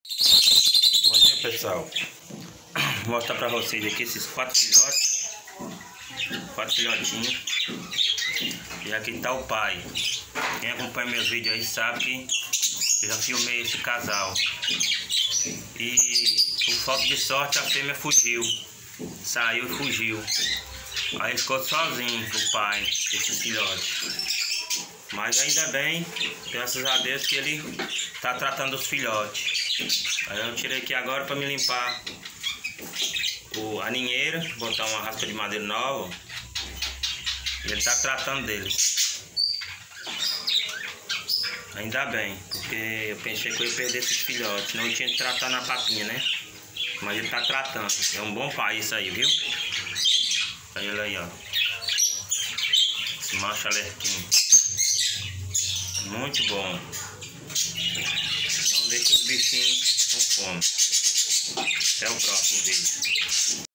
Bom dia, pessoal. Vou mostrar pra vocês aqui esses quatro filhotinhos. E aqui tá o pai. Quem acompanha meus vídeos aí sabe que eu já filmei esse casal. E por falta de sorte a fêmea fugiu. Saiu e fugiu. Aí ele ficou sozinho, o pai, desses filhotes. Mas ainda bem, graças a Deus, que ele tá tratando os filhotes. Aí eu tirei aqui agora para me limpar a ninheira, botar uma raspa de madeira nova. E ele tá tratando deles. Ainda bem, porque eu pensei que eu ia perder esses filhotes, senão eu tinha que tratar na papinha, né? Mas ele tá tratando. É um bom pai isso aí, viu? Olha ele aí, ó. Esse macho alerquinho. Muito bom. Não deixe os bichinhos com fome. Até o próximo vídeo.